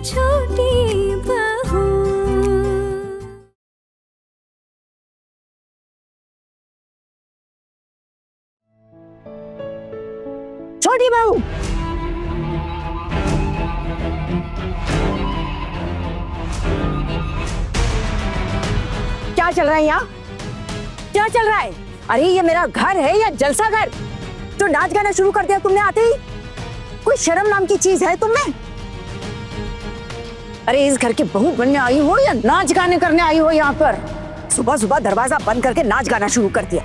छोटी बहू। छोटी बहू, क्या चल रहा है यहाँ? क्या चल रहा है? अरे ये मेरा घर है या जलसा घर जो नाच गाना शुरू कर दिया तुमने आते ही? कोई शर्म नाम की चीज है तुम में? अरे इस घर की बहू बनने आई हो या नाच गाने करने आई हो यहाँ पर? सुबह सुबह दरवाजा बंद करके नाच गाना शुरू कर दिया।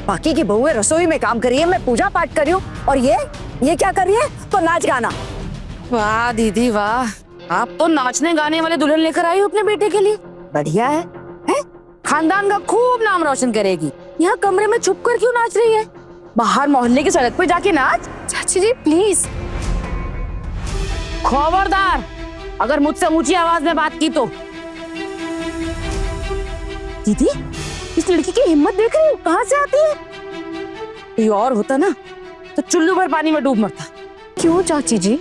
बाकी की बहुएं रसोई में काम कर रही है, मैं पूजा पाठ कर रही हूँ, और ये क्या कर रही है? तो नाच गाना। वाह दीदी वाह, आप तो नाचने गाने वाले दुल्हन लेकर आई हो अपने बेटे के लिए। बढ़िया है? खानदान का खूब नाम रोशन करेगी। यहाँ कमरे में छुप कर क्यों नाच रही है? बाहर मोहल्ले की सड़क पे जाके नाच। चाची जी प्लीज। खबरदार, अगर मुझसे ऊंची आवाज में बात की तो। दीदी, इस लड़की की हिम्मत देख रही हो? कहाँ से आती है? कोई और होता ना तो चुल्लू भर पानी में डूब मरता। क्यों चाची जी,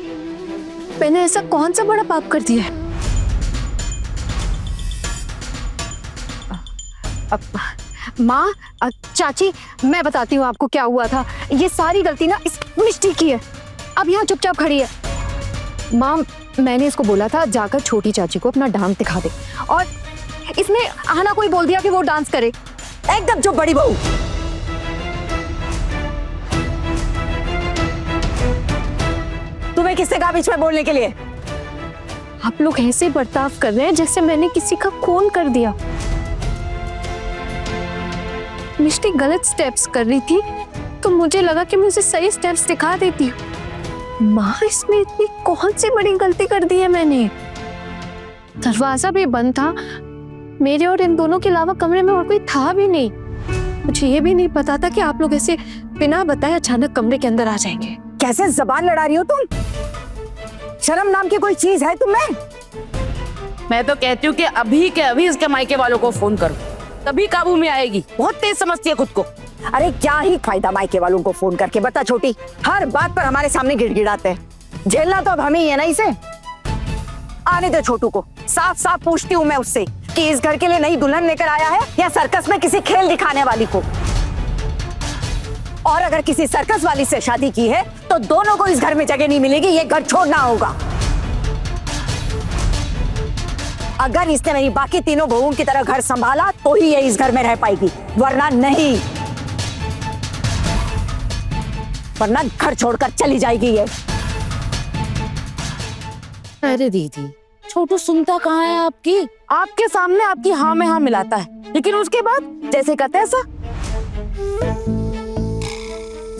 मैंने ऐसा कौन सा बड़ा पाप कर दिया है? माँ, चाची मैं बताती हूँ आपको क्या हुआ था। ये सारी गलती ना इस मिष्टी की है। अब यहाँ चुपचाप खड़ी है। माँ, मैंने इसको बोला था जाकर छोटी चाची को अपना डांस दिखा दे, और इसने आना कोई बोल दिया कि वो डांस करे। एकदम चुप बड़ी बहू। तुम्हें किससे कहा बीच में बोलने के लिए? आप लोग ऐसे बर्ताव कर रहे हैं जैसे मैंने किसी का खून कर दिया। मिष्टी गलत स्टेप्स कर रही थी तो मुझे लगा कि मैं उसे सही स्टेप्स दिखा देती हूँ। माँ, इसमें इतनी कौन सी बड़ी गलती कर दी है मैंने? दरवाजा भी बंद था, मेरे और इन दोनों के अलावा कमरे में और कोई था भी नहीं। मुझे ये भी नहीं पता था कि आप लोग ऐसे बिना बताए अचानक कमरे के अंदर आ जाएंगे। कैसे जबान लड़ा रही हो तुम? शर्म नाम की कोई चीज है तुम में? मैं तो कहती हूँ कि अभी के अभी इसके मायके वालों को फोन करो, तभी काबू में आएगी। बहुत तेज समझती है खुद को। अरे क्या ही फायदा मायके वालों को फोन करके? बता छोटी, हर बात पर हमारे सामने गिड़गिड़ाते हैं। झेलना तो अब हमें ही है ना इसे। आने दो छोटू को, साफ साफ पूछती हूँ मैं उससे कि इस घर के लिए नई दुल्हन लेकर आया है या सर्कस में किसी खेल दिखाने वाली को। और अगर किसी सर्कस वाली से शादी की है तो दोनों को इस घर में जगह नहीं मिलेगी, ये घर छोड़ना होगा। अगर इसने मेरी बाकी तीनों बहुओं की तरह घर संभाला तो ही ये इस घर में रह पाएगी, वरना नहीं। वरना घर छोड़कर चली जाएगी ये। अरे दीदी, छोटू सुनता कहाँ है आपकी? आपके सामने आपकी हाँ में हाँ मिलाता है, लेकिन उसके बाद जैसे कहते ऐसा।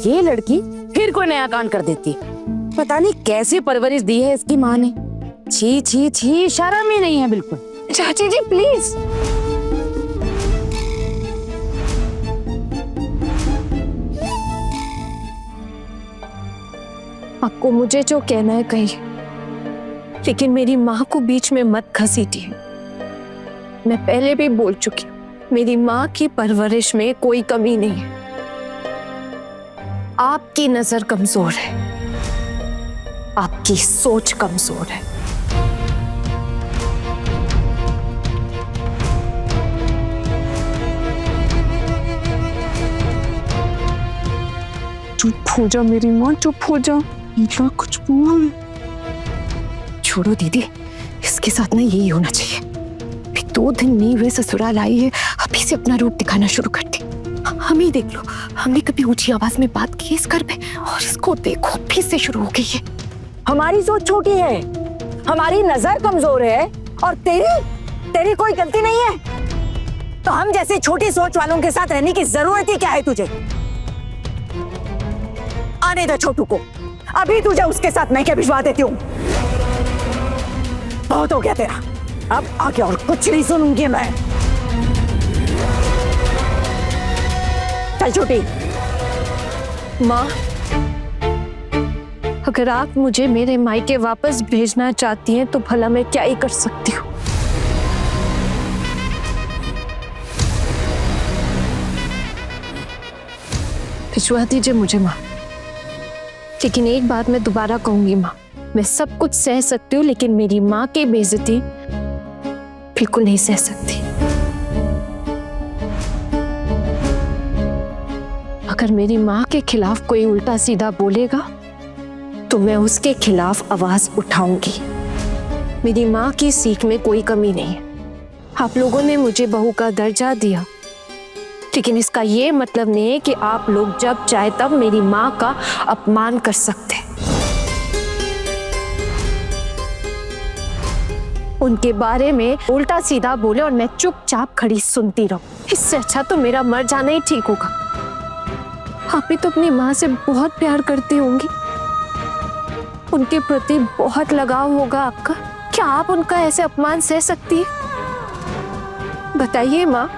ये लड़की फिर कोई नया कांड कर देती है। पता नहीं कैसी परवरिश दी है इसकी माँ ने। छी छी छी, शर्म ही नहीं है बिल्कुल। चाची जी प्लीज। आपको मुझे जो कहना है कहिए, लेकिन मेरी माँ को बीच में मत घसीटिए। मैं पहले भी बोल चुकी हूँ, मेरी माँ की परवरिश में कोई कमी नहीं है। आपकी नजर कमजोर है, आपकी सोच कमजोर है। चुप हो जा मेरी माँ, चुप हो जा, इतना कुछ बोल। छोड़ो दीदी, इसके साथ ना यही होना चाहिए। अभी 2 दिन नहीं हुए ससुराल आई है, अभी से अपना रूप दिखाना शुरू कर दी। हम ही देख लो, हमने कभी ऊंची आवाज में बात की इस घर पे, और इसको देखो फिर से शुरू हो गई है। हमारी सोच छोटी है, हमारी नजर कमजोर है, और तेरी कोई गलती नहीं है। तो हम जैसे छोटी सोच वालों के साथ रहने की जरूरत ही क्या है तुझे? आने दो छोटू को, अभी तुझे उसके साथ मैं क्या भिजवा देती हूँ। बहुत हो गया तेरा, अब आगे और कुछ नहीं सुनूंगी मैं। चल छोटी। माँ, अगर आप मुझे मेरे मायके वापस भेजना चाहती हैं तो भला मैं क्या ही कर सकती हूँ। भिजवा दीजिए मुझे माँ, लेकिन एक बात मैं दोबारा कहूंगी माँ, मैं सब कुछ सह सकती हूँ, लेकिन मेरी माँ की बेइज्जती बिल्कुल नहीं सह सकती। अगर मेरी माँ के खिलाफ कोई उल्टा सीधा बोलेगा तो मैं उसके खिलाफ आवाज उठाऊंगी। मेरी माँ की सीख में कोई कमी नहीं है। आप लोगों ने मुझे बहू का दर्जा दिया, लेकिन इसका ये मतलब नहीं है कि आप लोग जब चाहे तब मेरी माँ का अपमान कर सकते हैं। उनके बारे में उल्टा सीधा बोले और मैं चुपचाप खड़ी सुनती रहूं। इससे अच्छा तो मेरा मर जाना ही ठीक होगा। आप भी तो अपनी माँ से बहुत प्यार करती होंगी, उनके प्रति बहुत लगाव होगा आपका। क्या आप उनका ऐसे अपमान सह सकती है? बताइए माँ,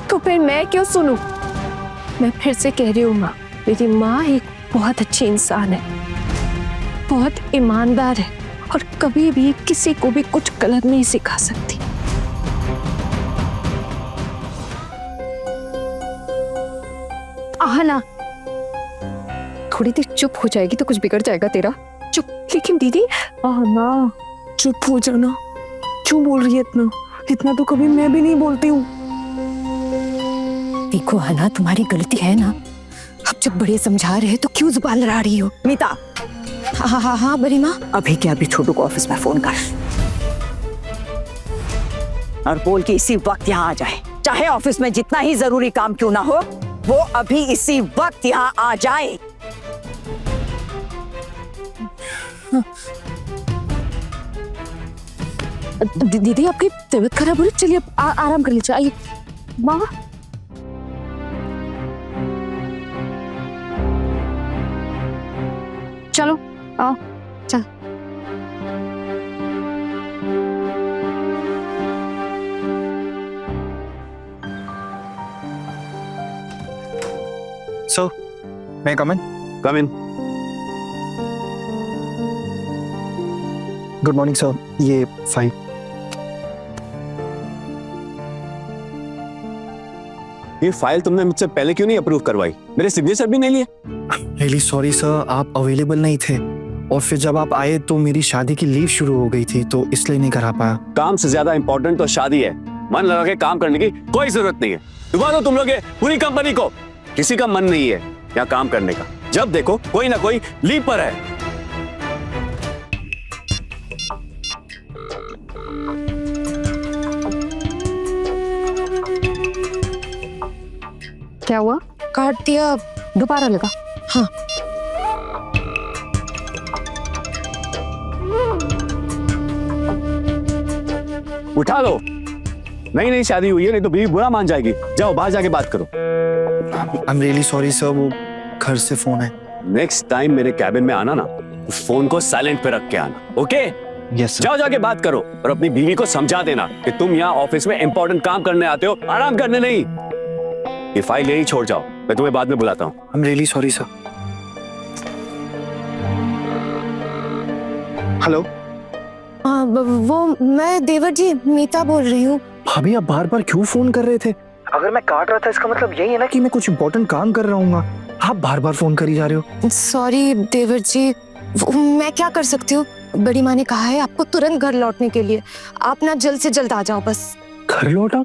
तो फिर मैं क्यों सुनूं? मैं फिर से कह रही हूँ माँ, मेरी माँ एक बहुत अच्छी इंसान है, बहुत ईमानदार है और कभी भी किसी को भी कुछ गलत नहीं सिखा सकती। आहना, थोड़ी देर चुप हो जाएगी तो कुछ बिगड़ जाएगा तेरा। चुप। लेकिन दीदी, आहना चुप हो जाना। क्यों बोल रही है इतना? इतना तो कभी मैं भी नहीं बोलती हूँ। देखो हना, तुम्हारी गलती है ना। अब जब बड़े समझा रहे हैं तो क्यों जुबान लड़ा रही हो? मीता, हाँ बड़ी माँ। अभी के अभी छोटू को ऑफिस में फोन कर और बोल कि इसी वक्त यहाँ आ जाए। चाहे ऑफिस में जितना ही जरूरी काम क्यों ना हो, वो अभी इसी वक्त यहाँ आ जाए। दीदी आपकी तबीयत खराब हो रही, चलिए आप आराम कर लीजिए। आइए माँ, चलो आओ, चल। So, may I come in? Come in. Good morning, sir. ये फाइल। ये फाइल तुमने मुझसे पहले क्यों नहीं अप्रूव करवाई? मेरे सिग्नेचर भी नहीं लिए? Really sorry sir, आप अवेलेबल नहीं थे और फिर जब आप आए तो मेरी शादी की लीव शुरू हो गई थी, तो इसलिए नहीं करा पाया। काम से ज्यादा इंपॉर्टेंट तो शादी है। मन लगा के काम करने की कोई जरूरत नहीं है। दुआ दो तुम लोग पूरी कंपनी को, किसी का मन नहीं है यहाँ काम करने का। जब देखो कोई ना कोई लीव पर है। क्या हुआ? काट दिया, दोबारा लगा। हाँ उठा लो, नई नई शादी हुई है, नहीं तो बीवी बुरा मान जाएगी। जाओ बाहर जाके बात करो। I'm really sorry sir, वो घर से फोन है। नेक्स्ट टाइम मेरे कैबिन में आना ना, उस फोन को साइलेंट पे रख के आना, ओके? Yes sir. जाओ जाके बात करो और अपनी बीवी को समझा देना कि तुम यहाँ ऑफिस में इंपॉर्टेंट काम करने आते हो, आराम करने नहीं। ये फाइल यही छोड़ जाओ, मैं तुम्हें बाद में बुलाता हूँ। I'm really sorry sir. Hello वो मैं देवर जी मीता बोल रही हूँ। भाभी, आप बार बार क्यों फोन कर रहे थे? अगर मैं काट रहा था इसका मतलब यही है ना कि मैं कुछ इंपॉर्टेंट काम कर रहा हूँ। आप बार बार फोन करी जा रहे हो। सॉरी देवर जी, मैं क्या कर सकती हूँ? बड़ी माँ ने कहा है आपको तुरंत घर लौटने के लिए। आप ना जल्द से जल्द आ जाओ बस। घर लौटा?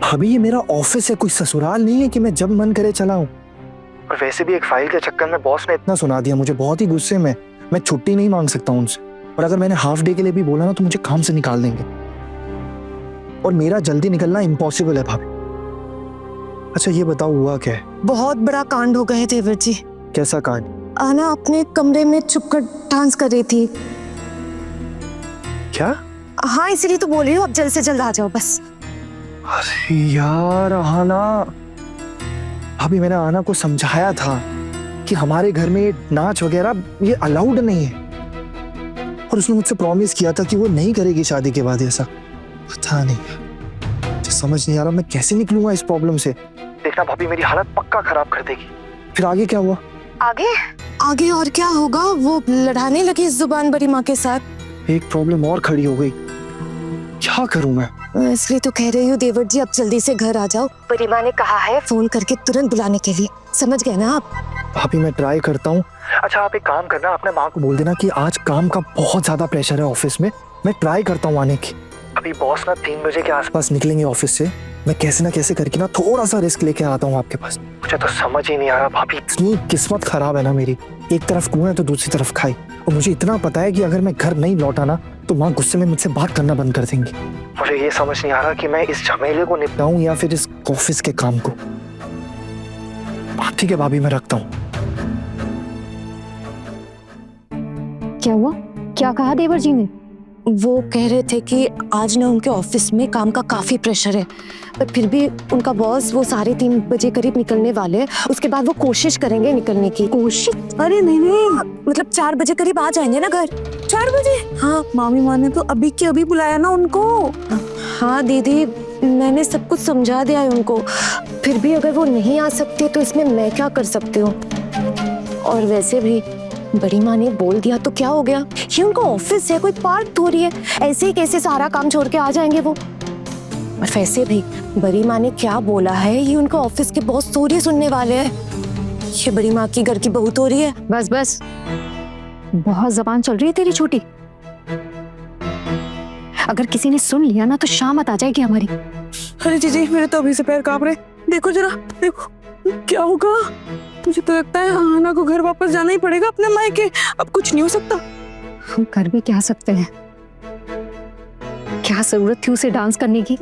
भाभी ये मेरा ऑफिस है, कोई ससुराल नहीं है कि मैं जब मन करे चला हूँ। और वैसे भी एक फाइल के चक्कर में बॉस ने इतना सुना दिया मुझे, बहुत ही गुस्से में। मैं छुट्टी नहीं मांग सकता उनसे, और अगर मैंने हाफ डे के लिए भी बोला ना तो मुझे काम से निकाल देंगे, और मेरा जल्दी निकलना इम्पॉसिबल है भाभी। अच्छा ये बताओ हुआ क्या है? बहुत बड़ा कांड हो गया है देवर जी। कैसा कांड? आना अपने कमरे में छुपकर डांस कर रही थी। क्या? हाँ इसीलिए तो बोल रही हूँ, अब जल्द से जल्द आ जाओ बस। अरे यार आना, अभी मैंने आना को समझाया था कि हमारे घर में नाच वगैरह ये अलाउड नहीं है, और उसने मुझसे प्रॉमिस किया था कि वो नहीं करेगी शादी के बाद ऐसा। पता नहीं, मुझे समझ नहीं आ रहा मैं कैसे निकलूंगा इस प्रॉब्लम से। देखना भाभी मेरी हालत पक्का खराब कर देगी। फिर आगे क्या हुआ? आगे और क्या होगा, वो लड़ाने लगी जुबान बड़ी माँ के साथ। एक प्रॉब्लम और खड़ी हो गई, क्या करूं मैं? इसलिए तो कह रही हूँ देवर जी, अब जल्दी से घर आ जाओ। बड़ी माँ ने कहा है फोन करके तुरंत बुलाने के लिए, समझ गए ना आप? भाभी मैं ट्राई करता हूँ, अच्छा आप एक काम करना, अपने माँ को बोल देना कि आज काम का बहुत ज्यादा प्रेशर है ऑफिस में, मैं ट्राई करता हूँ आने की। अभी बॉस ना 3 बजे के आसपास निकलेंगे ऑफिस से, मैं कैसे ना कैसे करके ना थोड़ा सा रिस्क लेके आता हूँ आपके पास। मुझे तो समझ ही नहीं आ रहा भाभी, इतनी किस्मत खराब है ना मेरी, एक तरफ कुएं है तो दूसरी तरफ खाई। और मुझे इतना पता है कि अगर मैं घर नहीं लौटा ना तो माँ गुस्से में मुझसे बात करना बंद कर देंगी। मुझे ये समझ नहीं आ रहा कि मैं इस झमेले को निपटाऊं या फिर इस ऑफिस के काम को। ठीक है भाभी, मैं रखता हूँ। क्या हुआ? क्या कहा देवर जी ने? वो कह रहे थे कि आज ना उनके ऑफिस में काम का काफी प्रेशर है, पर फिर भी उनका बॉस वो 3:30 बजे करीब निकलने वाले हैं। उसके बाद वो कोशिश करेंगे निकलने की। कोशिश? अरे नहीं, मतलब 4 बजे करीब आ जाएंगे ना घर। 4 बजे? हाँ मामी माँ ने तो अभी के अभी बुलाया ना उनको। हाँ दीदी, मैंने सब कुछ समझा दिया है उनको। फिर भी अगर वो नहीं आ सकते तो इसमें मैं क्या कर सकती हूँ। और वैसे भी बड़ी माँ ने बोल दिया तो क्या हो गया, ये उनका ऑफिस है, कोई पार्क थोड़ी है, ऐसे ही कैसे सारा काम छोड़ के आ जाएंगे वो। और वैसे भी बड़ी माँ ने क्या बोला है, ये उनका ऑफिस के बॉस थोड़ी सुनने वाले हैं। ये बड़ी माँ की घर की बहू थोड़ी है। बस बस, बहुत जबान चल रही है तेरी छोटी। अगर किसी ने सुन लिया ना तो शामत आ जाएगी हमारी। अरे जीजी, मेरे तो अभी से पैर कांप रहे। देखो जरा, देखो क्या होगा। मुझे तो लगता है आना को घर वापस जाना ही पड़ेगा अपने मायके। अब कुछ नहीं हो सकता। हम कर भी क्या सकते हैं? क्या जरूरत थी उसे डांस करने की?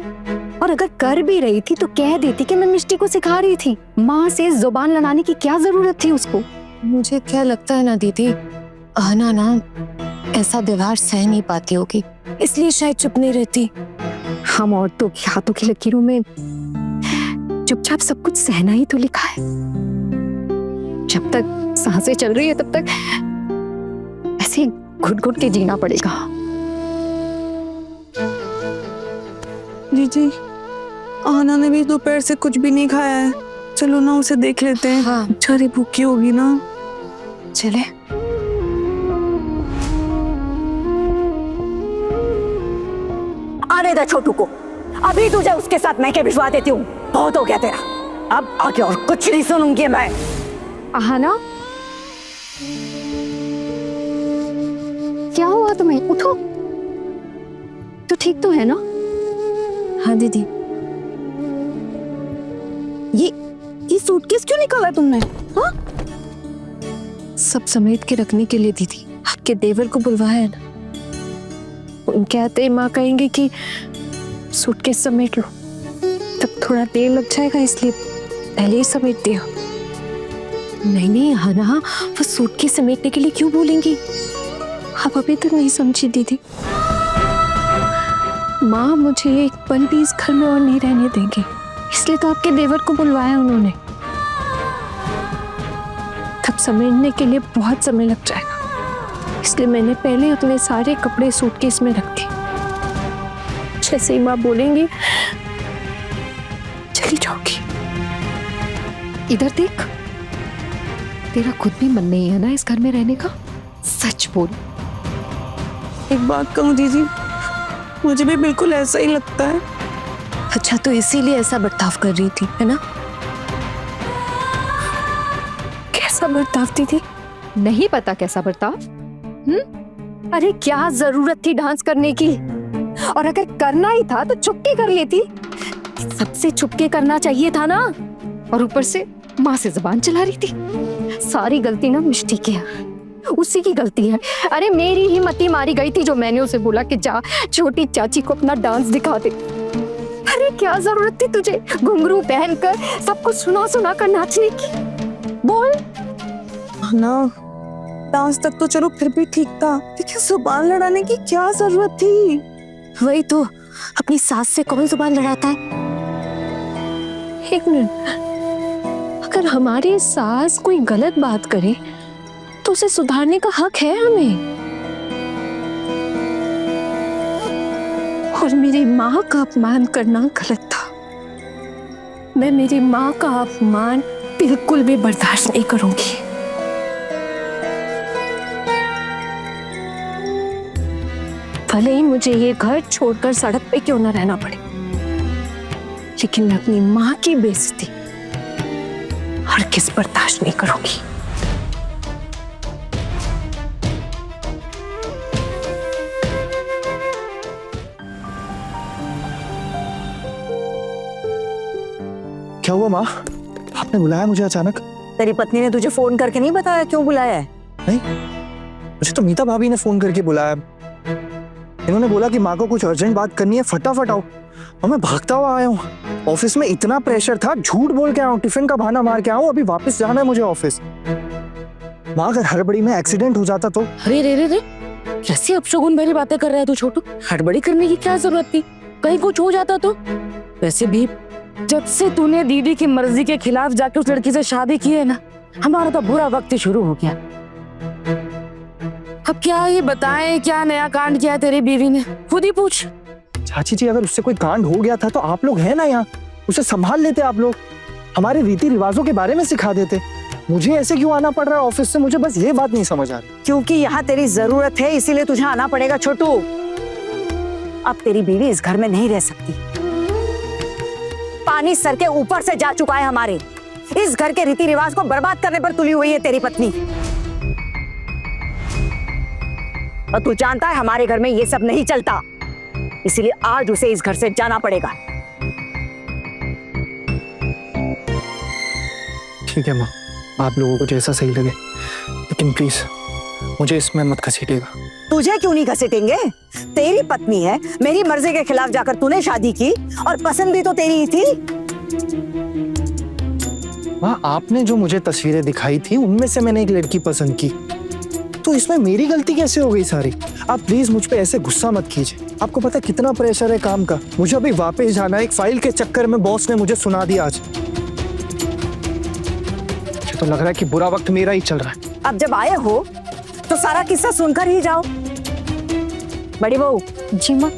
और अगर कर भी रही थी तो कह देती कि मैं मिष्टी को सिखा रही थी। माँ से जुबान लड़ाने की क्या जरूरत थी उसको? मुझे क्या लगता है ना दीदी, आना ना ऐसा व्यवहार सह नहीं पाती होगी, इसलिए शायद चुप नहीं रहती। हम औरतों के हाथों की लकीरों में चुपचाप सब कुछ सहना ही तो लिखा है। जब तक सांसें चल रही है तब तक ऐसे घुट घुट के जीना पड़ेगा। जीजी, आना ने भी दोपहर से कुछ भी नहीं खाया है। चलो ना उसे देख लेते हैं। हाँ। बेचारी भूखी होगी ना। चले। आने दे छोटू को, अभी तुझे उसके साथ मैं के भिजवा देती हूँ। बहुत हो गया तेरा, अब आगे और कुछ नहीं सुनूंगी मैं। आहाना, क्या हुआ तुम्हें? उठो। तो ठीक तो है ना? हाँ दीदी। ये सूटकेस क्यों निकाला तुमने? हाँ? सब समेट के रखने के लिए दीदी। आपके देवर को बुलवाया है ना, उनके आते माँ कहेंगे कि सूटकेस समेट लो, तब थोड़ा देर लग जाएगा, इसलिए पहले ही समेट दिया। नहीं हाना, वो सूटकेस समेटने के लिए क्यों बोलेंगी? आप अभी तक नहीं समझी दीदी। माँ मुझे एक पल भी इस घर में और नहीं रहने देंगे, इसलिए तो आपके देवर को बुलवाया उन्होंने। तब समेटने के लिए बहुत समय लग जाएगा, इसलिए मैंने पहले अपने सारे कपड़े सूटकेस में रख दिए। जैसे ही माँ बोलेंगी चली जाओगी। इधर देख, तेरा खुद भी मन नहीं है ना इस घर में रहने का? सच बोल। एक बात कहूँ जीजी, मुझे भी बिल्कुल ऐसा ही लगता है। अच्छा, तो इसीलिए ऐसा बर्ताव कर रही थी, है ना? कैसा बर्ताव दीदी? नहीं पता कैसा बर्ताव? अरे क्या जरूरत थी डांस करने की? और अगर करना ही था तो चुपके कर लेती। सबसे चुपके करना चाहिए था ना। और ऊपर से माँ से जुबान चला रही थी। सारी गलती ना मिष्टी की है, उसी की गलती है। अरे मेरी ही मती मारी गई थी जो मैंने उसे बोला कि जा छोटी चाची को अपना डांस दिखा दे। अरे क्या जरूरत थी तुझे घुंघरू पहनकर सबको सुना सुना कर नाचने की? बोल ना, डांस तक तो चलो फिर भी ठीक था, लेकिन जुबान लड़ाने की क्या जरूरत थी? वही तो, अपनी सास से कौन जुबान लड़ाता है? एक मिनट, अगर हमारी सास कोई गलत बात करे तो उसे सुधारने का हक है हमें। और मेरी माँ का अपमान करना गलत था। मैं मेरी माँ का अपमान बिल्कुल भी बर्दाश्त नहीं करूंगी। भले ही मुझे ये घर छोड़कर सड़क पे क्यों न रहना पड़े, लेकिन मैं अपनी माँ की बेइज्जती हरगिज़ बर्दाश्त नहीं करूंगी। क्या हुआ माँ? आपने बुलाया मुझे अचानक? तेरी पत्नी ने तुझे फोन करके नहीं बताया क्यों बुलाया है? नहीं, मुझे तो मीता भाभी ने फोन करके बुलाया। इन्होंने बोला कि माँ को कुछ अर्जेंट बात करनी है, फटाफट आओ। और मैं भागता हुआ आया हूँ। ऑफिस में इतना प्रेशर था, झूठ बोल के आया हूँ, टिफिन का बहाना मार के आया हूँ, अभी वापस जाना है मुझे ऑफिस। माँ अगर हड़बड़ी में एक्सीडेंट हो जाता तो? अरे रे रे रे, कैसी अपशगुन भरी बातें कर रहा है तू छोटू? हड़बड़ी करने की क्या जरूरत थी? कहीं कुछ हो जाता तो? वैसे भी जब से तूने दीदी की मर्जी के खिलाफ जाके उस लड़की से शादी की है ना, हमारा तो बुरा वक्त ही शुरू हो गया। अब क्या ये बताएं क्या नया कांड किया है तेरी बीवी ने? खुद ही पूछ। चाची जी, अगर उससे कोई कांड हो गया था तो आप लोग हैं ना यहाँ, उसे संभाल लेते आप लोग, हमारे रीति रिवाजों के बारे में सिखा देते। मुझे ऐसे क्यों आना पड़ रहा है ऑफिस से? मुझे बस ये बात नहीं समझ आ रही। क्योंकि यहाँ तेरी जरूरत है, इसीलिए तुझे आना पड़ेगा छोटू। अब तेरी बीवी इस घर में नहीं रह सकती। पानी सर के ऊपर से जा चुका है हमारे। इस घर के रीति रिवाज को बर्बाद करने पर तुली हुई है तेरी पत्नी। और तू जानता है हमारे घर में ये सब नहीं चलता, इसीलिए आज उसे इस घर से जाना पड़ेगा। ठीक है माँ, आप लोगों को जैसा सही लगे, लेकिन प्लीज मुझे इसमें मत घसीटिएगा। तुझे क्यों नहीं घसीटेंगे? तेरी पत्नी है, मेरी मर्जी के खिलाफ जाकर तूने शादी की, और पसंद भी तो तेरी ही थी। माँ, आपने जो मुझे तस्वीरें दिखाई थी उनमें से मैंने एक लड़की पसंद की, तो इसमें मेरी गलती कैसे हो गई सारी? आप प्लीज मुझ पे ऐसे गुस्सा मत कीजिए। आपको पता है कितना प्रेशर है काम का। मुझे अभी वापस जाना है, एक फाइल के चक्कर में बॉस ने मुझे सुना दिया आज। मुझे तो लग रहा है कि बुरा वक्त मेरा ही चल रहा है। अब जब आए हो तो सारा किस्सा सुनकर ही जाओ। बड़ी बहू। जी माँ।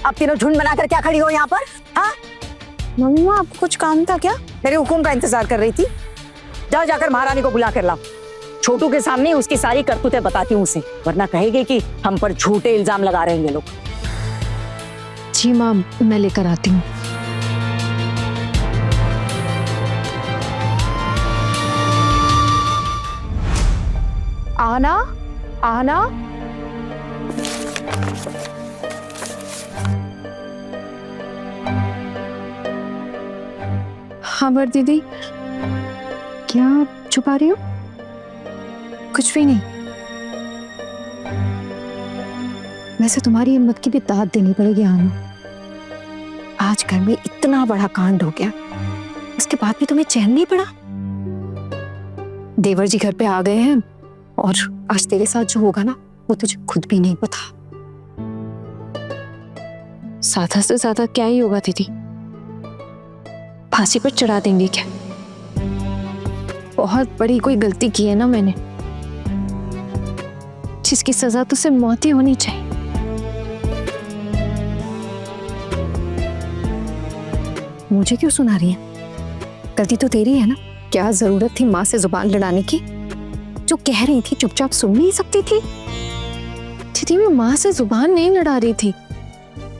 अब तीनों झुंड बनाकर क्या खड़ी हो यहाँ पर? हाँ, मम्मी माँ, आपको कुछ काम था क्या? मेरे हुक्म का इंतजार कर रही थी। जाओ, जाकर महारानी को बुला कर लाओ। छोटू के सामने उसकी सारी करतूतें बताती हूँ उसे, वरना कहेगी कि हम पर झूठे इल्जाम लगा रहे हैं ये लोग। जी माँ, मैं लेकर आती हूँ। आना, आना। हाँ बर दीदी, क्या छुपा रही हो? कुछ भी नहीं। वैसे तुम्हारी हिम्मत की भी दाद देनी पड़ेगी आना। आज घर में इतना बड़ा कांड हो गया, उसके बाद भी तुम्हें चैन नहीं पड़ा। देवर जी घर पे आ गए हैं, और आज तेरे साथ जो होगा ना, वो तुझे खुद भी नहीं पता। ज्यादा से ज्यादा क्या ही होगा दीदी? फांसी पर चढ़ा देंगे क्या? बहुत बड़ी कोई गलती की है ना मैंने, जिसकी सजा तो सिर्फ मौत ही होनी चाहिए। मुझे क्यों सुना रही है? गलती तो तेरी है ना। क्या जरूरत थी माँ से जुबान लड़ाने की? जो कह रही थी चुपचाप सुन नहीं सकती थी? दीदी, मैं माँ से जुबान नहीं लड़ा रही थी,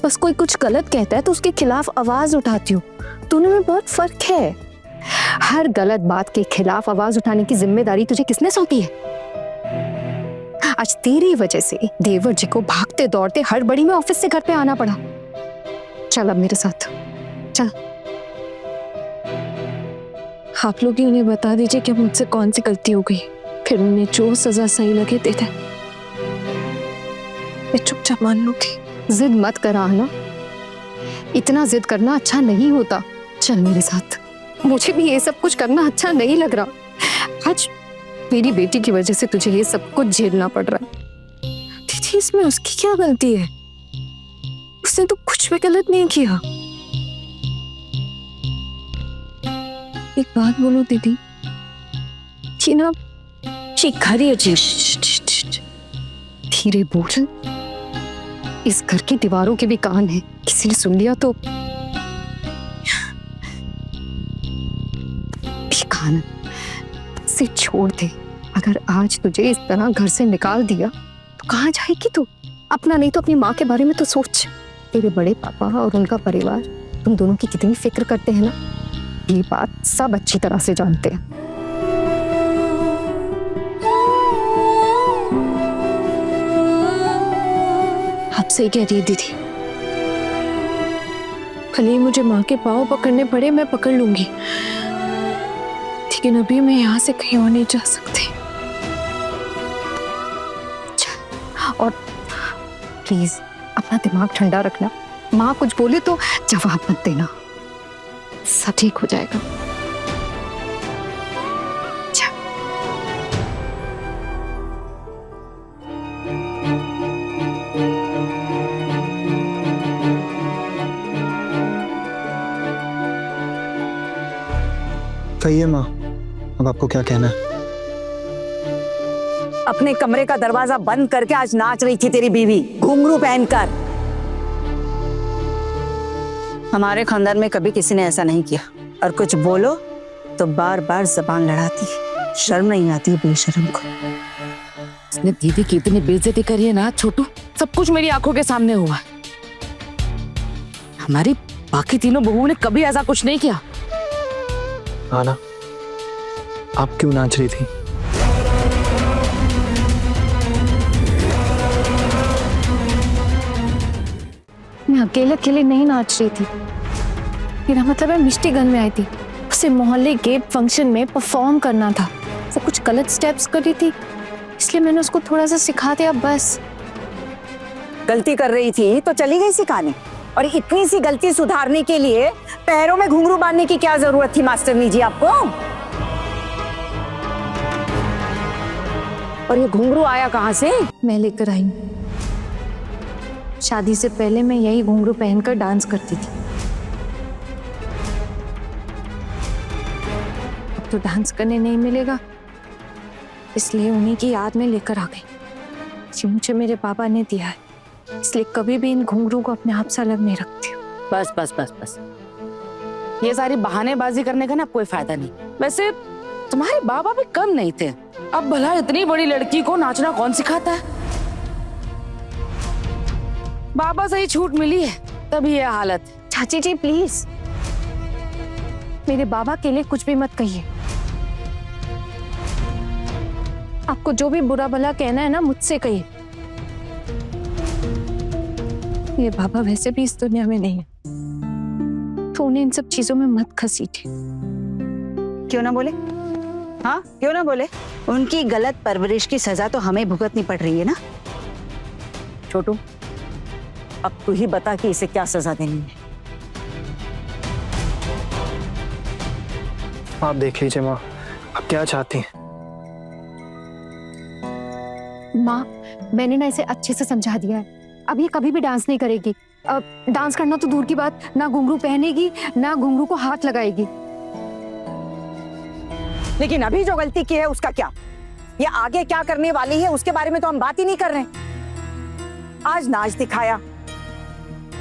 बस कोई कुछ गलत कहता है तो उसके खिलाफ आवाज उठाती हूँ। दोनों में बहुत फर्क है। हर गलत बात के खिलाफ आवाज उठाने की जिम्मेदारी तुझे किसने सौंपी है? आज तेरी वजह से देवर जी को भागते दौड़ते हड़बड़ी में ऑफिस से घर पे आना पड़ा। चल अब मेरे साथ चल। आप लोग ही उन्हें बता दीजिए कि मुझसे कौन सी गलती हो गई, फिर उन्हें जो सजा सही लगे दे दे। मैं चुपचाप मान लूंगी। जिद मत करा ना, इतना जिद करना अच्छा नहीं होता। चल मेरे साथ। मुझे भी ये सब कुछ करना अच्छा नहीं लग रहा। आज मेरी बेटी की वजह से तुझे ये सब कुछ झेलना पड़ रहा है। दीदी, इसमें उसकी क्या गलती है? उसने तो कुछ भी गलत नहीं किया। एक बात बोलो दीदी, कि ना शिकारी अजीब। धीरे बोल, इस घर की दीवारों के भी कान है, किसी ने सुन लिया तो कान से छोड़ दे। अगर आज तुझे इस तरह घर से निकाल दिया तो कहाँ जाएगी तू? अपना नहीं तो अपनी माँ के बारे में तो सोच। तेरे बड़े पापा और उनका परिवार तुम दोनों की कितनी फिक्र करते हैं ना, ये बात सब अच्छी तरह से जानते हैं। आप सही कह रही है दीदी, भले ही मुझे माँ के पाँव पकड़ने पड़े, मैं पकड़ लूंगी, लेकिन अभी मैं यहाँ से कहीं और नहीं जा सकती। और प्लीज अपना दिमाग ठंडा रखना, माँ कुछ बोले तो जवाब मत देना, सब ठीक हो जाएगा। कहिए माँ, अब आपको क्या कहना है? अपने कमरे का दरवाजा बंद करके आज नाच रही थी तेरी बीवी घुंघरू पहनकर। हमारे खानदान में कभी किसी ने ऐसा नहीं किया, और कुछ बोलो तो बार बार जबान लड़ाती। शर्म नहीं आती बेशर्म को। उसने दीदी की इतनी बेइज्जती करी है ना छोटू, सब कुछ मेरी आंखों के सामने हुआ। हमारी बाकी तीनों बहुओं ने कभी ऐसा कुछ नहीं किया। आना, आप क्यों नाच रही थी? मैं अकेले अकेले नहीं नाच रही थी, मेरा मतलब है मिष्टी घर में आई थी, उसे मोहल्ले के फंक्शन में परफॉर्म करना था। वो कुछ गलत स्टेप्स कर रही थी, इसलिए मैंने उसको थोड़ा सा सिखा दिया बस। गलती कर रही थी तो चली गई सिखाने, और इतनी सी गलती सुधारने के लिए पैरों में घुंघरू बांधने की क्या जरूरत थी मास्टरनी जी आपको? और ये घुंघरू आया कहाँ से? मैं लेकर आई। शादी से पहले मैं यही घुंघरू पहनकर डांस करती थी, अब तो डांस करने नहीं मिलेगा, इसलिए उन्हीं की याद में लेकर आ गई। ये मुझे मेरे पापा ने दिया है, इसलिए कभी भी इन घुंघरू को अपने आप से अलग नहीं रखती हूँ। बस बस बस बस, ये सारी बहानेबाजी करने का ना कोई फायदा नहीं। वैसे तुम्हारे बाबा भी कम नहीं थे, अब भला इतनी बड़ी लड़की को नाचना कौन सिखाता है? बाबा से ही छूट मिली है तभी ये हालत। चाची जी प्लीज मेरे बाबा के लिए कुछ भी मत कहिए। आपको जो भी बुरा भला कहना है ना मुझसे कहिए। ये बाबा वैसे भी इस दुनिया में नहीं है, तो उन्हें इन सब चीजों में मत घसीटे। क्यों ना बोले? हाँ क्यों ना बोले? उनकी गलत परवरिश की सजा तो हमें भुगतनी पड़ रही है ना। छोटू, अब तू ही बता कि इसे क्या सजा देनी है। आप देख लीजिए माँ, आप क्या चाहती हैं? माँ मैंने ना इसे अच्छे से समझा दिया है, अब ये कभी भी डांस नहीं करेगी। डांस करना तो दूर की बात, ना घुंघरू पहनेगी ना घुंघरू को हाथ लगाएगी। लेकिन अभी जो गलती की है उसका क्या? ये आगे क्या करने वाली है उसके बारे में तो हम बात ही नहीं कर रहे। आज नाच दिखाया,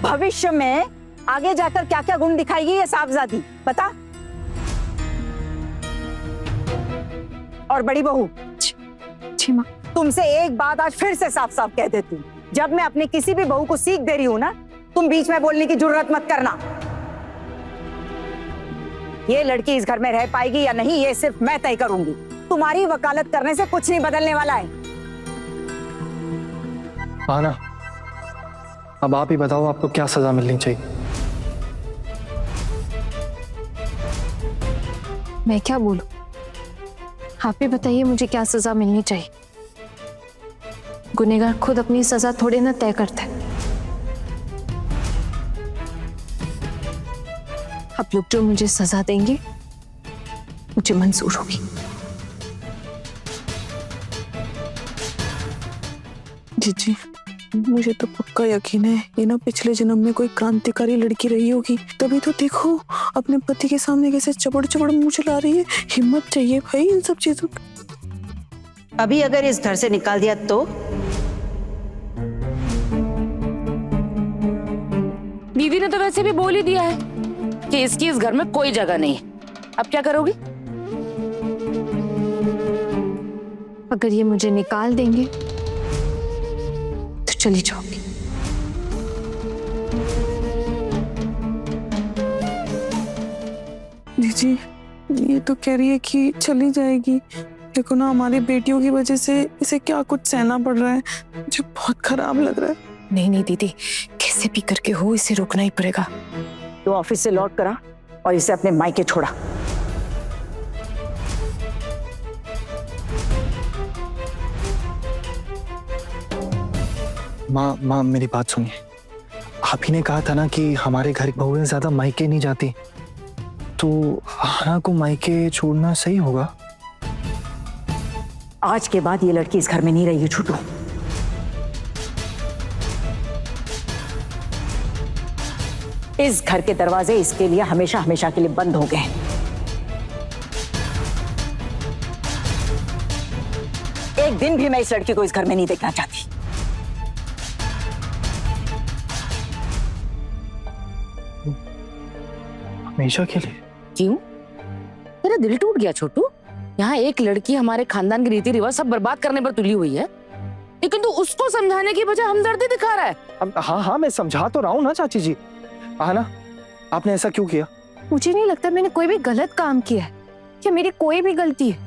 भविष्य में आगे जाकर क्या क्या गुण दिखाएगी ये साहबजादी बता। और बड़ी बहू, जी माँ। तुमसे एक बात आज फिर से साफ साफ कह देती हूँ, जब मैं अपनी किसी भी बहू को सीख दे रही हूँ ना, तुम बीच में बोलने की जुर्रत मत करना। ये लड़की इस घर में रह पाएगी या नहीं ये सिर्फ मैं तय करूंगी। तुम्हारी वकालत करने से कुछ नहीं बदलने वाला है। आना, अब आप ही बताओ आपको क्या सजा मिलनी चाहिए? मैं क्या बोलूं, आप ही बताइए मुझे क्या सजा मिलनी चाहिए। गुनहगार खुद अपनी सजा थोड़े ना तय करता है। आप लोग जो मुझे सजा देंगे मुझे मंजूर होगी। जी मुझे तो पक्का यकीन है ये ना पिछले जन्म में कोई क्रांतिकारी लड़की रही होगी, तभी तो देखो अपने पति के सामने कैसे चबड़ चबड़ मुंह चला रही है। हिम्मत चाहिए भाई इन सब चीजों की। अभी अगर इस घर से निकाल दिया तो? दीदी ने तो वैसे भी बोल ही दिया है कि इसकी इस घर में कोई जगह नहीं है। अब क्या करोगी? अगर ये मुझे निकाल देंगे तो चली जाऊंगी। जी ये तो कह रही है कि चली जाएगी। देखो ना हमारी बेटियों की वजह से इसे क्या कुछ सहना पड़ रहा है, मुझे बहुत खराब लग रहा है। नहीं नहीं दीदी, कैसे भी करके हो इसे रोकना ही पड़ेगा। तो ऑफिस से लौट करा और इसे अपने मायके छोड़ा। माँ मेरी बात सुनिए। आप ही ने कहा था ना कि हमारे घर की बहुएं ज्यादा मायके नहीं जाती, तो आना को मायके छोड़ना सही होगा। आज के बाद ये लड़की इस घर में नहीं रहेगी छोटू। इस घर के दरवाजे इसके लिए हमेशा हमेशा के लिए बंद हो गए। एक दिन भी मैं इस लड़की को इस घर में नहीं देखना चाहती। हमेशा के लिए? क्यों? तेरा दिल टूट गया छोटू? यहाँ एक लड़की हमारे खानदान के रीति रिवाज सब बर्बाद करने पर तुली हुई है, लेकिन तू उसको समझाने की बजाय हमदर्दी दिखा रहा है। अब हाँ मैं समझा तो रहा हूँ ना चाची जी। आना, आपने ऐसा क्यों किया? मुझे नहीं लगता मैंने कोई भी गलत काम किया है या मेरी कोई भी गलती है।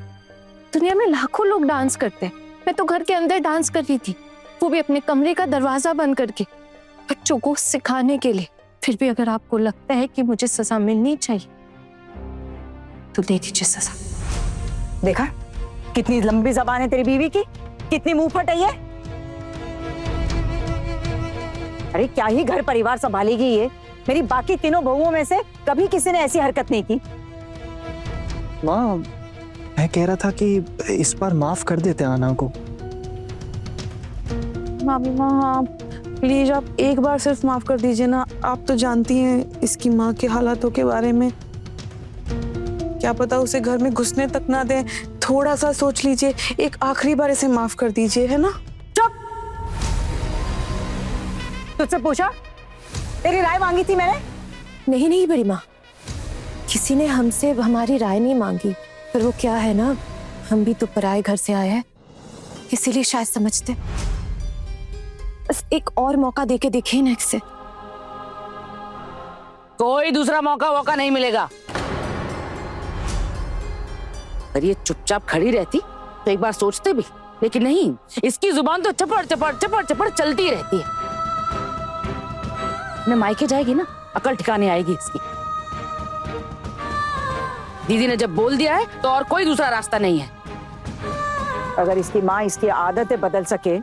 दुनिया में लाखों लोग डांस करते हैं, मैं तो घर के अंदर डांस कर रही थी, वो भी अपने कमरे का दरवाजा बंद करके, बच्चों को सिखाने के लिए। फिर भी अगर आपको लगता है कि मुझे सजा मिलनी चाहिए तो दे दीजिए सजा। देखा कितनी लंबी जबान है तेरी बीवी की, कितनी मुंह फटाई है। अरे क्या ही घर परिवार संभालेगी ये। मेरी बाकी तीनों बहुओं में से कभी किसी ने ऐसी हरकत नहीं की। माँ मैं कह रहा था कि इस बार माफ कर देते आना को। मामी माँ प्लीज आप एक बार सिर्फ माफ कर दीजिए ना। आप तो जानती हैं इसकी माँ के हालातों के बारे में। क्या पता उसे घर में घुसने तक ना दें। थोड़ा सा सोच लीजिए, एक आखिरी बार इसे माफ कर दीजिए, है ना? चुप। तुझसे पूछा? तेरी राय मांगी थी मैंने। नहीं बड़ी माँ, किसी ने हमसे हमारी राय नहीं मांगी। पर वो क्या है ना, हम भी तो पराए घर से आए हैं, इसीलिए शायद समझते। बस एक और मौका देके देखिए ना इसे। कोई दूसरा मौका नहीं मिलेगा। अगर ये चुपचाप खड़ी रहती तो एक बार सोचते भी, लेकिन नहीं, इसकी जुबान तो चपड़ चपड़ चपड़ चपड़ चलती रहती है। न मायके जाएगी ना, अकल ठिकाने आएगी इसकी। दीदी ने जब बोल दिया है तो और कोई दूसरा रास्ता नहीं है। अगर इसकी माँ इसकी आदतें बदल सके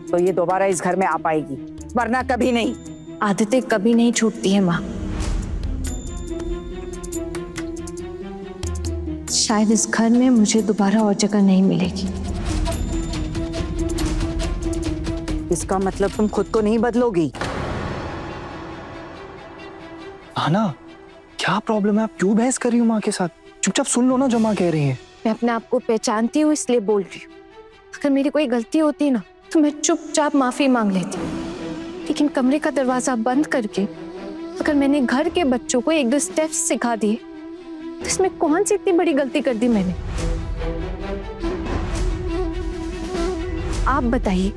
तो ये दोबारा इस घर में आ पाएगी, वरना कभी नहीं। आदतें कभी नहीं छूटती है माँ। शायद इस घर में मुझे दोबारा और जगह नहीं मिलेगी। इसका मतलब तुम खुद को नहीं बदलोगी। आना क्या प्रॉब्लम है? आप क्यों बहस कर रही हो माँ के साथ? चुपचाप सुन लो ना जो माँ कह रही है। मैं अपने आप को पहचानती हूँ इसलिए बोल रही हूँ। अगर मेरी कोई गलती होती ना तो मैं चुपचाप माफी मांग लेती, लेकिन कमरे का दरवाजा बंद करके अगर मैंने घर के बच्चों को एक दो स्टेप्स सिखा दिए तो इसमें कौन सी इतनी बड़ी गलती कर दी मैंने? आप बताइए,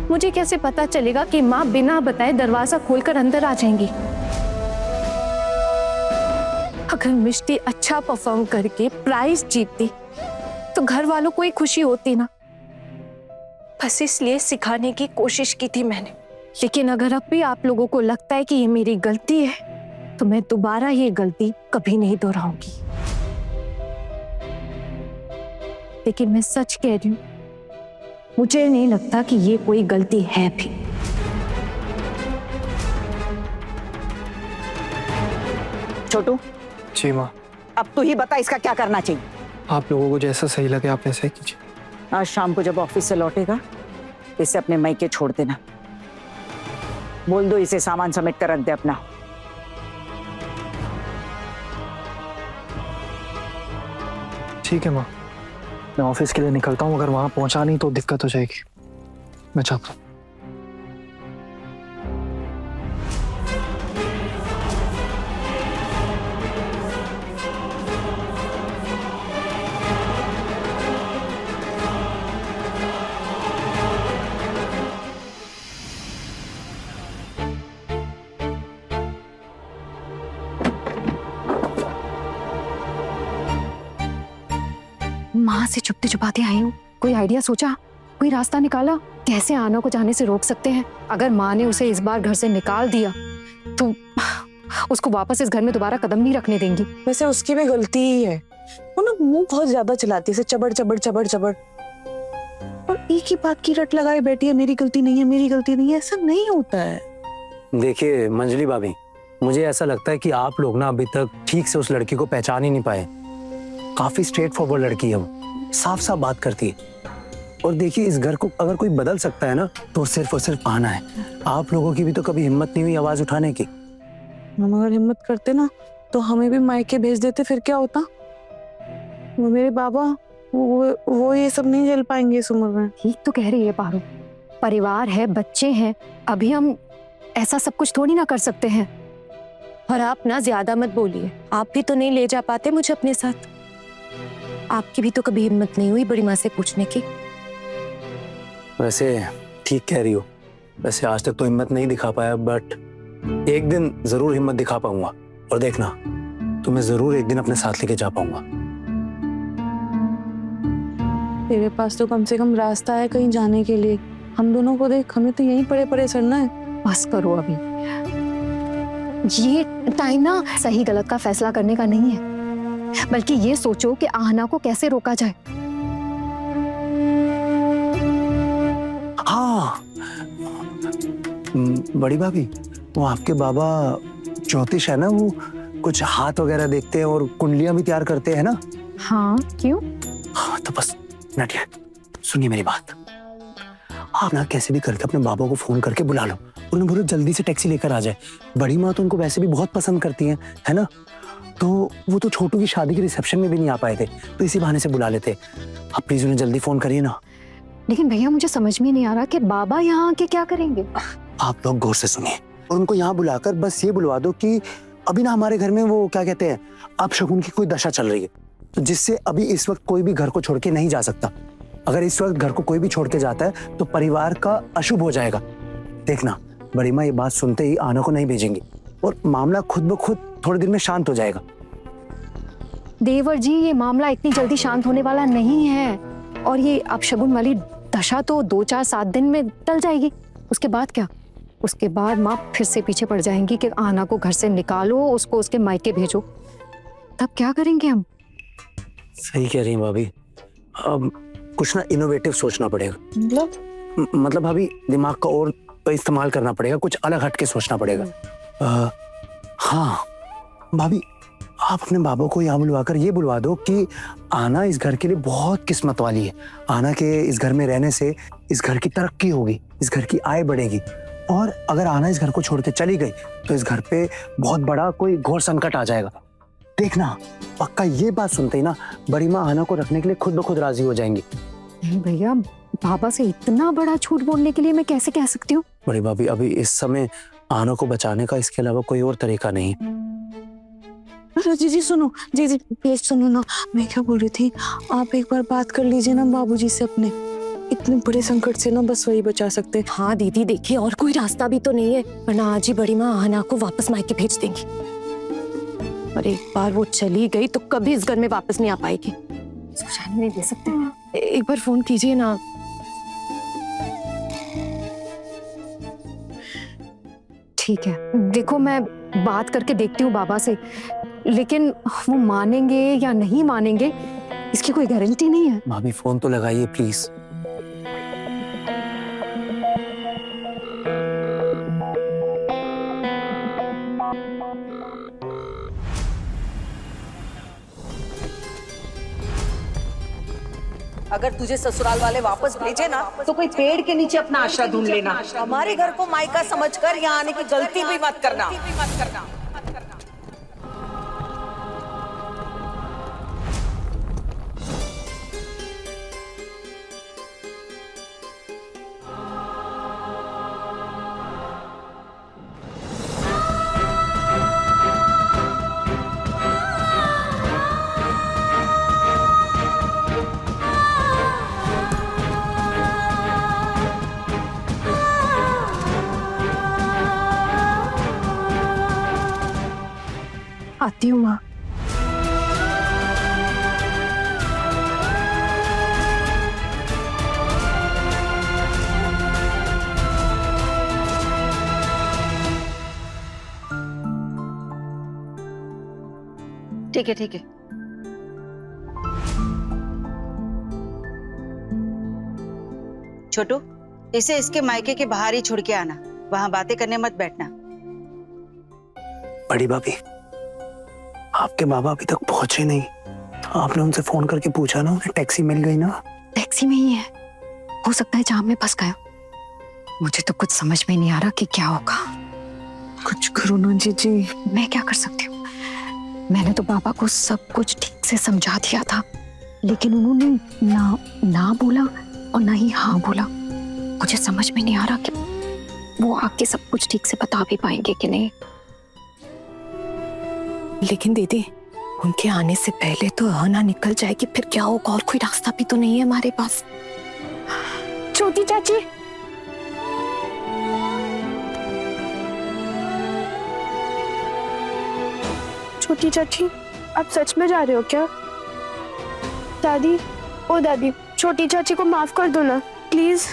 मुझे कैसे पता चलेगा कि माँ बिना बताए दरवाजा खोलकर अंदर आ जाएंगी? अगर मिष्टी अच्छा परफॉर्म करके प्राइज जीतती तो घर वालों को ही खुशी होती ना। बस इसलिए सिखाने की कोशिश की थी मैंने। लेकिन अगर अब भी आप लोगों को लगता है कि ये मेरी गलती है तो मैं दोबारा ये गलती कभी नहीं दोहराऊंगी। लेकिन मैं सच कह रही हूं, मुझे नहीं लगता कि ये कोई गलती है भी। छोटू जी माँ। अब तू ही बता इसका क्या करना चाहिए। आप लोगों को जैसा सही लगे आप वैसा ही कीजिए। आज शाम को जब ऑफिस से लौटेगा इसे अपने मायके छोड़ देना। बोल दो इसे सामान समेट कर रख दे अपना। ठीक है माँ, मैं ऑफिस के लिए निकलता हूँ। अगर वहां पहुंचा नहीं तो दिक्कत हो जाएगी। मैं चाहता हूँ। माँ से चुपते चुपाते आई हूँ। कोई आइडिया सोचा? कोई रास्ता निकाला? कैसे आना को जाने से रोक सकते हैं? अगर माँ ने उसे इस बार घर से निकाल दिया तो उसको वापस इस घर में दोबारा कदम नहीं रखने देंगी। वैसे उसकी भी गलती ही है, वो ना मुंह बहुत ज्यादा चलाती है, चबड़ चबड़ चबड़ चबड़, और एक ही बात की रट लगाए बैठी है, मेरी गलती नहीं है, मेरी गलती नहीं है। ऐसा नहीं होता है। देखिए मंजली भाभी, मुझे ऐसा लगता है कि आप लोग ना अभी तक ठीक से उस लड़की को पहचान ही नहीं पाए। काफी स्ट्रेट फॉरवर्ड लड़की है वो, साफ साफ बात करती है। और देखिए, इस घर को अगर कोई बदल सकता है ना तो सिर्फ और सिर्फ आना है। आप लोगों की भी तो कभी हिम्मत नहीं हुई आवाज उठाने की। हम अगर हिम्मत करते ना तो हमें भी मायके भेज देते, फिर क्या होता। वो मेरे बाबा वो ये सब नहीं झेल पाएंगे इस उम्र में। ठीक तो कह रही है पारो, परिवार है, बच्चे हैं, अभी हम ऐसा सब कुछ थोड़ी ना कर सकते हैं। और आप ना ज्यादा मत बोलिए, आप भी तो नहीं ले जा पाते मुझे अपने साथ। आपकी भी तो कभी हिम्मत नहीं हुई बड़ी माँ से पूछने की। वैसे ठीक कह रही हो, वैसे आज तक तो हिम्मत नहीं दिखा पाया, बट एक दिन जरूर हिम्मत दिखा पाऊंगा। और देखना, तुम्हें जरूर एक दिन अपने साथ लेके जा पाऊंगा। तेरे पास तो कम से कम रास्ता है कहीं जाने के लिए। हम दोनों को देख, हमें तो यहीं पड़े पड़े सड़ना है। बस करो, अभी ये टाइम ना सही गलत का फैसला करने का नहीं है, बल्कि ये सोचो कि आहना को कैसे रोका जाए। हाँ बड़ी भाभी, वो आपके बाबा ज्योतिष है ना, वो कुछ हाथ वगैरह देखते हैं और कुंडलियां भी तैयार करते हैं ना। हाँ, क्यों? हाँ तो बस नटिया, सुनिए मेरी बात। आप ना कैसे भी करके अपने बाबा को फोन करके बुला लो, उन्हें बोलो जल्दी से टैक्सी लेकर आ जाए। बड़ी माँ तो उनको वैसे भी बहुत पसंद करती हैं, है ना। तो वो तो छोटू की शादी के रिसेप्शन में भी नहीं आ पाए थे, तो इसी बहाने से बुला लेते। आप प्लीज उन्हें जल्दी फोन करिए ना। लेकिन भैया, मुझे समझ में नहीं आ रहा कि बाबा यहाँ आके क्या करेंगे। आप लोग गौर से सुनिए और उनको यहाँ बुलाकर बस ये बुलवा दो कि अभी ना हमारे घर में वो क्या कहते हैं, अपशगुन की कोई दशा चल रही है, तो जिससे अभी इस वक्त कोई भी घर को छोड़ के नहीं जा सकता। अगर इस वक्त घर को कोई भी छोड़ के जाता है तो परिवार का अशुभ हो जाएगा। देखना, बड़ी माँ ये बात सुनते ही आना को नहीं भेजेंगी और मामला खुद ब खुद थोड़े दिन में शांत हो जाएगा। देवर जी, ये मामला इतनी जल्दी शांत होने वाला नहीं है, और ये अपशगुन वाली दशा तो 2-4-7 दिन में टल जाएगी। उसके बाद क्या? उसके बाद माँ फिर से पीछे पड़ जाएंगी कि आना को घर से निकालो, उसको उसके मायके भेजो। तब क्या करेंगे हम? सही कह रही हैं भाभी, अब कुछ ना इनोवेटिव सोचना पड़ेगा। मतलब भाभी, दिमाग का और इस्तेमाल करना पड़ेगा, कुछ अलग हटके सोचना पड़ेगा। हाँ भाभी, आप अपने बाबा को यहाँ बुलवाकर ये बुलवा दो कि आना इस घर के लिए बहुत किस्मत वाली है। आना के इस घर में रहने से इस घर की तरक्की होगी, इस घर की आय बढ़ेगी, और अगर आना इस घर को छोड़ के चली गई तो इस घर पे बहुत बड़ा कोई घोर संकट आ जाएगा। देखना, पक्का ये बात सुनते ही ना बड़ी माँ आना को रखने के लिए खुद ब खुद राजी हो जाएंगी। नहीं भैया, बाबा से इतना बड़ा झूठ बोलने के लिए मैं कैसे कह सकती हूँ? बड़ी भाभी, अभी इस समय आना को बचाने का इसके अलावा कोई और तरीका नहीं। जी सुनो, जी प्लीज सुनो ना, मैं क्या बोल रही थी, आप एक बार बात कर लीजिए ना बाबूजी से अपने। इतने बड़े संकट से ना बस वही बचा सकते। हाँ दीदी, देखिए और कोई रास्ता भी तो नहीं है, वरना आज ही बड़ी माँ आहना को वापस मायके भेज देंगी। और एक बार वो चली गई तो कभी इस घर में वापस नहीं आ पाएगी। जाने नहीं दे सकते। एक बार फोन कीजिए ना। ठीक है, देखो मैं बात करके देखती हूँ बाबा से, लेकिन वो मानेंगे या नहीं मानेंगे इसकी कोई गारंटी नहीं है। भाभी फोन तो लगाइए प्लीज। अगर तुझे ससुराल वाले वापस भेजे ना तो कोई पेड़ के नीचे अपना आश्रय ढूंढ लेना। हमारे घर को मायका समझकर यहाँ आने की गलती भी मत करना। आती हूँ माँ। ठीक है ठीक है। छोटू, इसे इसके मायके के बाहर ही छोड़ के आना, वहां बातें करने मत बैठना। बड़ी भाभी, आपके बाबा अभी तक पहुंचे नहीं। आपने उनसे फोन करके पूछा ना, उन्हें टैक्सी मिल गई ना? टैक्सी में ही है, हो सकता है जाम में फंस गया। मुझे तो कुछ समझ में नहीं आ रहा कि क्या होगा। कुछ करो ना जीजी। मैं क्या कर सकती हूँ? मैंने तो पापा को सब कुछ ठीक से समझा दिया था, लेकिन उन्होंने ना बोला और ना ही हाँ बोला। मुझे समझ में नहीं आ रहा कि वो आके सब कुछ ठीक से बता भी पाएंगे कि नहीं। लेकिन दीदी, उनके आने से पहले तो आना निकल जाएगी, फिर क्या होगा? और कोई रास्ता भी तो नहीं है हमारे पास। छोटी चाची, छोटी चाची, आप सच में जा रहे हो क्या? दादी, ओ दादी, छोटी चाची को माफ कर दो ना प्लीज।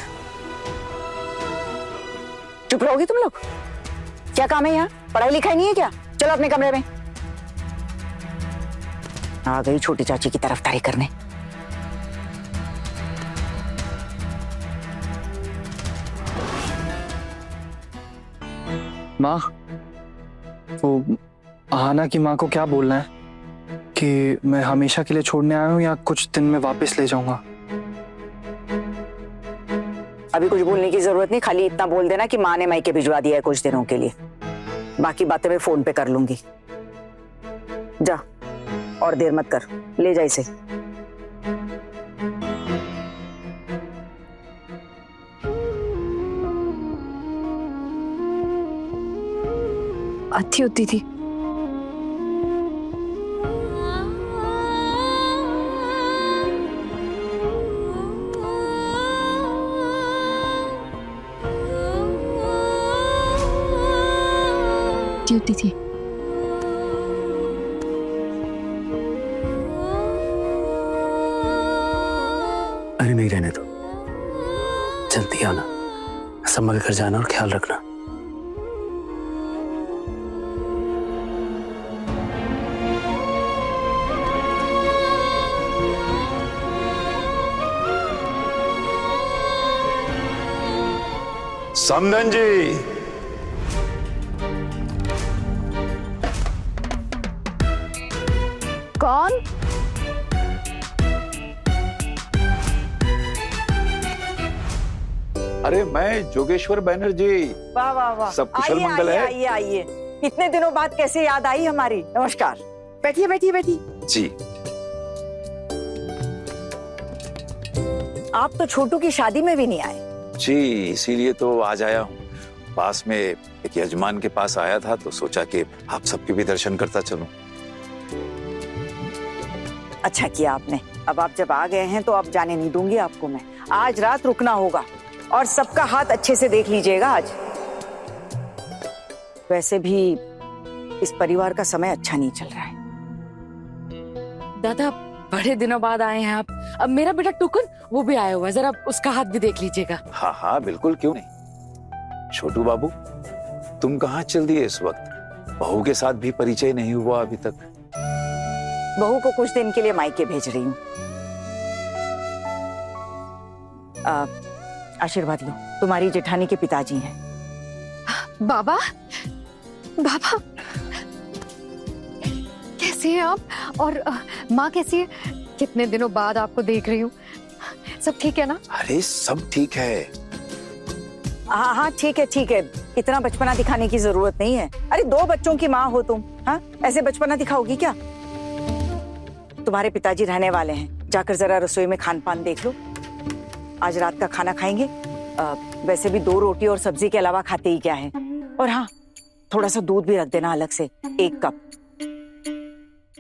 चुप रहोगी तुम लोग? क्या काम है यहाँ? पढ़ाई लिखाई नहीं है क्या? चलो अपने कमरे में। आ गई छोटी चाची की तरफदारी करने। माँ, वो आहाना की माँ को क्या बोलना है कि मैं हमेशा के लिए छोड़ने आया हूँ या कुछ दिन में वापस ले जाऊंगा? अभी कुछ बोलने की जरूरत नहीं, खाली इतना बोल देना कि माँ ने मायके भिजवा दिया है कुछ दिनों के लिए। बाकी बातें मैं फोन पे कर लूंगी। जा, और देर मत कर, ले जा इसे। अच्छी होती थी। होती थी। अरे नहीं, रहने दो, जल्दी आना, संभल कर जाना और ख्याल रखना। समधन जी, कौन? अरे मैं जोगेश्वर बैनर्जी। वाह वाह वाह, सब कुशल मंगल है? आइए आइए, इतने दिनों बाद कैसे याद आई हमारी। नमस्कार, बैठिए बैठिए बैठिए। जी, आप तो छोटू की शादी में भी नहीं आए। जी इसीलिए तो आज आया हूँ। पास में एक यजमान के पास आया था तो सोचा कि आप सबके भी दर्शन करता चलूं। अच्छा किया आपने। अब आप जब आ गए हैं तो अब जाने नहीं दूंगी आपको मैं। आज रात रुकना होगा और सबका हाथ अच्छे से देख लीजिएगा आज। वैसे भी इस परिवार का समय अच्छा नहीं चल रहा है। दादा, बड़े दिनों बाद आए हैं आप। अब मेरा बेटा टुकन वो भी आया हुआ है, जरा उसका हाथ भी देख लीजिएगा। हाँ हाँ बिल्कुल, क्यों नहीं। छोटू बाबू, तुम कहाँ चल दिए इस वक्त? बहू के साथ भी परिचय नहीं हुआ अभी तक। बहू को कुछ दिन के लिए मायके भेज रही हूँ। आशीर्वाद लो, तुम्हारी जेठानी के पिताजी हैं। बाबा, बाबा कैसे हैं आप? और माँ कैसी है? कितने दिनों बाद आपको देख रही हूँ। सब ठीक है ना? अरे सब ठीक है। हाँ हाँ ठीक है ठीक है, इतना बचपना दिखाने की जरूरत नहीं है। अरे 2 बच्चों की माँ हो तुम, हाँ ऐसे बचपना दिखाओगी क्या? तुम्हारे पिताजी रहने वाले हैं, जाकर जरा रसोई में खान पान देख लो। आज रात का खाना खाएंगे। वैसे भी 2 रोटी और सब्जी के अलावा खाते ही क्या है। और हाँ, थोड़ा सा दूध भी रख देना अलग से, 1 कप।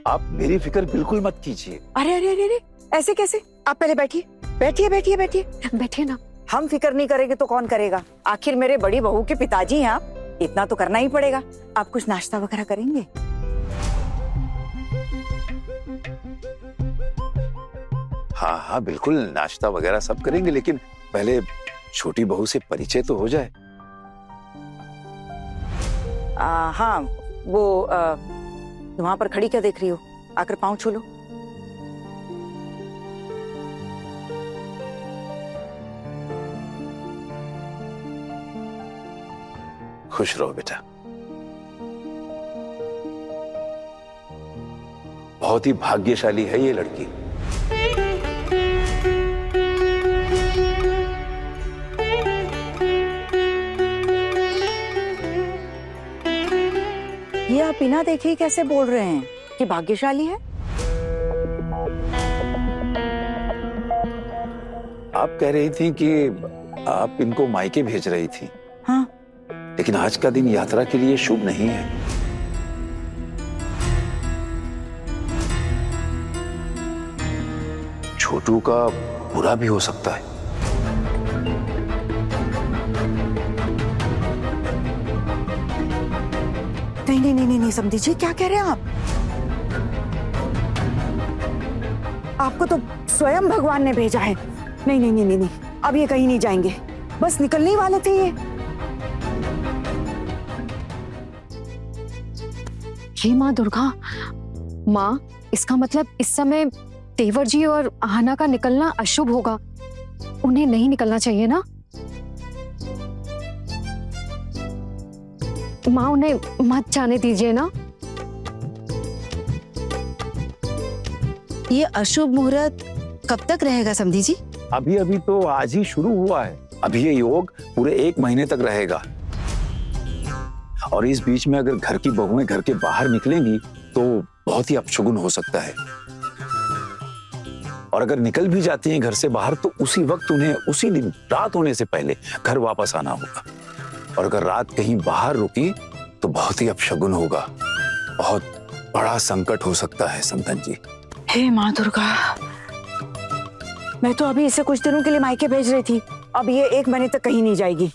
आप मेरी फिक्र बिल्कुल मत कीजिए। अरे अरे अरे, ऐसे कैसे? आप पहले बैठिए बैठिए बैठिए बैठिए बैठिए ना। हम फिक्र नहीं करेंगे तो कौन करेगा? आखिर मेरे बड़ी बहू के पिताजी हैं आप, इतना तो करना ही पड़ेगा। आप कुछ नाश्ता वगैरह करेंगे? हाँ हाँ बिल्कुल, नाश्ता वगैरह सब करेंगे, लेकिन पहले छोटी बहू से परिचय तो हो जाए। हाँ, वो तुम वहां पर खड़ी क्या देख रही हो? आकर पाँव छू लो। खुश रहो बेटा। बहुत ही भाग्यशाली है ये लड़की। ये आप बिना देखे ही कैसे बोल रहे हैं कि भाग्यशाली है? आप कह रही थी कि आप इनको मायके भेज रही थी। हाँ। लेकिन आज का दिन यात्रा के लिए शुभ नहीं है। छोटू का बुरा भी हो सकता है। नहीं समझी जी, क्या कह रहे हैं आप? आपको तो स्वयं भगवान ने भेजा है। नहीं, अब ये कहीं नहीं जाएंगे, बस निकलने ही वाले थे ये। हे माँ दुर्गा, माँ इसका मतलब इस समय तेवर जी और आहना का निकलना अशुभ होगा, उन्हें नहीं निकलना चाहिए ना। माँ उन्हें मत जाने दीजिए ना। ये अशुभ मुहूर्त कब तक रहेगा समधी जी? अभी अभी तो आज ही शुरू हुआ है। अभी ये योग पूरे 1 महीने तक रहेगा। और इस बीच में अगर घर की बहुएं घर के बाहर निकलेंगी तो बहुत ही अपशगुन हो सकता है। और अगर निकल भी जाती हैं घर से बाहर तो उसी वक्त उन्हें उसी दिन रात होने से पहले घर वापस आना होगा। और अगर रात कहीं बाहर रुकी तो बहुत ही अपशगुन होगा। बहुत बड़ा संकट हो सकता है संतन जी। हे माँ दुर्गा, मैं तो अभी इसे कुछ दिनों के लिए मायके भेज रही थी, अब ये 1 महीने तक कहीं नहीं जाएगी।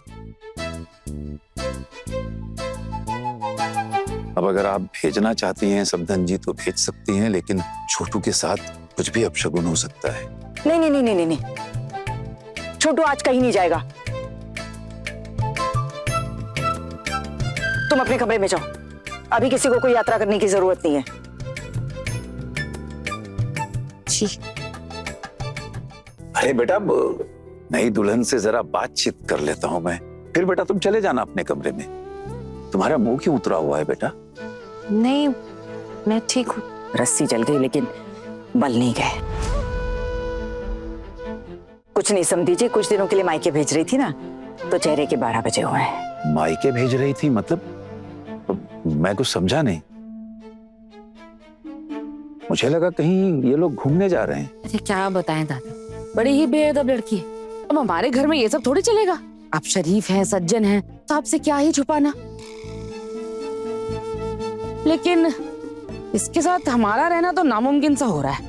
अब अगर आप भेजना चाहती हैं समधन जी तो भेज सकती हैं, लेकिन छोटू के साथ कुछ भी अपशगुन हो सकता है। नहीं, छोटू आज कहीं नहीं जाएगा। तुम अपने कमरे में जाओ, अभी किसी को कोई यात्रा करने की जरूरत नहीं है। अरे बेटा, नई दुल्हन से जरा बातचीत कर लेता हूं मैं, फिर बेटा तुम चले जाना अपने कमरे में। तुम्हारा मुंह क्यों उतरा हुआ है बेटा? नहीं, मैं ठीक हूँ। रस्सी जल गई लेकिन बल नहीं गए। कुछ नहीं समझी जी, कुछ दिनों के लिए मायके भेज रही थी ना, तो चेहरे के 12 बजे हुए हैं। मायके भेज रही थी मतलब? मैं कुछ समझा नहीं। मुझे लगा कहीं ये लोग घूमने जा रहे हैं। अरे क्या बताएं दादा, बड़ी ही बेअदब लड़की है। अब हमारे घर में ये सब थोड़ी चलेगा। आप शरीफ हैं, सज्जन हैं, तो आपसे क्या ही छुपाना। लेकिन इसके साथ हमारा रहना तो नामुमकिन सा हो रहा है।